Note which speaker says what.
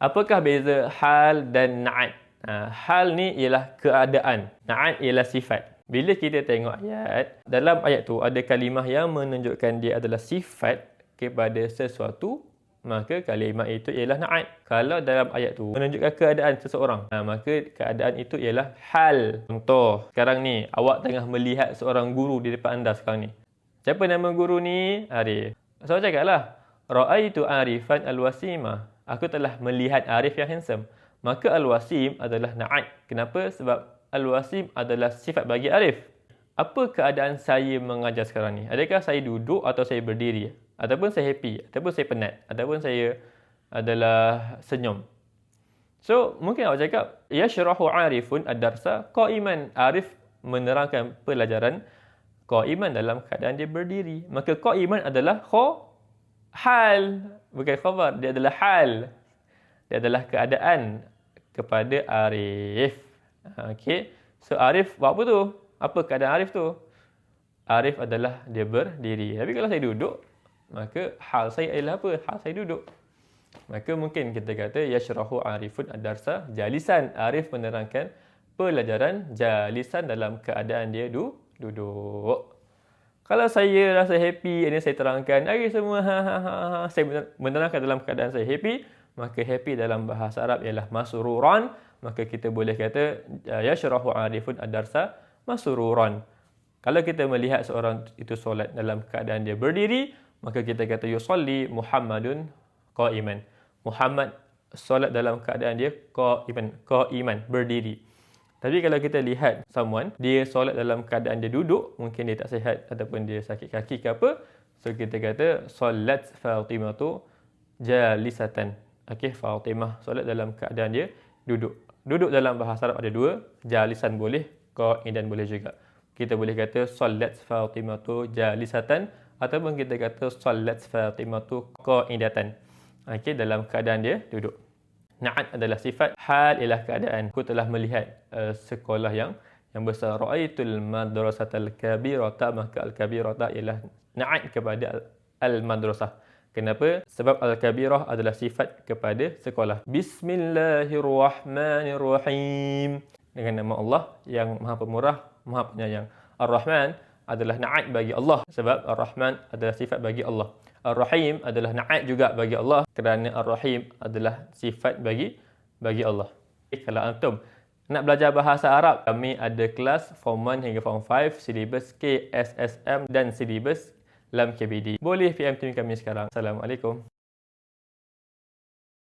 Speaker 1: Apakah beza hal dan na'at? Hal ni ialah keadaan. Na'at ialah sifat. Bila kita tengok ayat, dalam ayat tu ada kalimah yang menunjukkan dia adalah sifat kepada sesuatu, maka kalimah itu ialah na'at. Kalau dalam ayat tu menunjukkan keadaan seseorang, maka keadaan itu ialah hal. Contoh, sekarang ni awak tengah melihat seorang guru di depan anda sekarang ni. Siapa nama guru ni? Arif. So cakaplah, ra'aitu Arifan al-wasimah. Aku telah melihat Arif yang handsome. Maka al-wasim adalah na'at. Kenapa? Sebab al-wasim adalah sifat bagi Arif. Apa keadaan saya mengajar sekarang ni? Adakah saya duduk atau saya berdiri? Ataupun saya happy? Ataupun saya penat? Ataupun saya adalah senyum? So, mungkin awak cakap, yashrahu Arifun ad-darsa qa'iman. Arif menerangkan pelajaran qa'iman dalam keadaan dia berdiri. Maka qa'iman adalah hal, bukan khabar. Dia adalah hal. Dia adalah keadaan kepada Arif. Okey. So Arif buat apa tu? Apa keadaan Arif tu? Arif adalah dia berdiri. Tapi kalau saya duduk, maka hal saya adalah apa? Hal saya duduk. Maka mungkin kita kata yashrahu Arifun ad-darsa jalisan. Arif menerangkan pelajaran jalisan dalam keadaan dia duduk. Kalau saya rasa happy, ini saya terangkan, okay, semua saya menerangkan dalam keadaan saya happy, maka happy dalam bahasa Arab ialah masruran. Maka kita boleh kata yashrahu Arifun ad-darsa masruran. Kalau kita melihat seorang itu solat dalam keadaan dia berdiri, maka kita kata yusalli Muhammadun qa'iman. Muhammad solat dalam keadaan dia qa'iman, berdiri. Tapi kalau kita lihat someone, dia solat dalam keadaan dia duduk, mungkin dia tak sihat ataupun dia sakit kaki ke apa, so kita kata solat Fatimatu jalisatan. Okey, Fatimah solat dalam keadaan dia duduk. Duduk dalam bahasa Arab ada dua, jalisan boleh, qa'idan boleh juga. Kita boleh kata solat Fatimatu jalisatan ataupun kita kata solat Fatimatu qa'idatan. Okey, dalam keadaan dia duduk. Na'at adalah sifat, hal ialah keadaan. Aku telah melihat sekolah yang besar. Ra'aitul madrasatal kabirata, maka al-kabirata ialah na'at kepada al-madrasah. Kenapa? Sebab al-kabirah adalah sifat kepada sekolah. Bismillahirrahmanirrahim. Dengan nama Allah yang Maha Pemurah, Maha Penyayang. Ar-Rahman adalah na'at bagi Allah sebab Ar-Rahman adalah sifat bagi Allah. Ar-Rahim adalah na'at juga bagi Allah kerana Ar-Rahim adalah sifat bagi Allah. Kalau antum nak belajar bahasa Arab, kami ada kelas Form 1 hingga Form 5, silibus KSSM dan silibus LAM KBD. Boleh PM team kami sekarang. Assalamualaikum.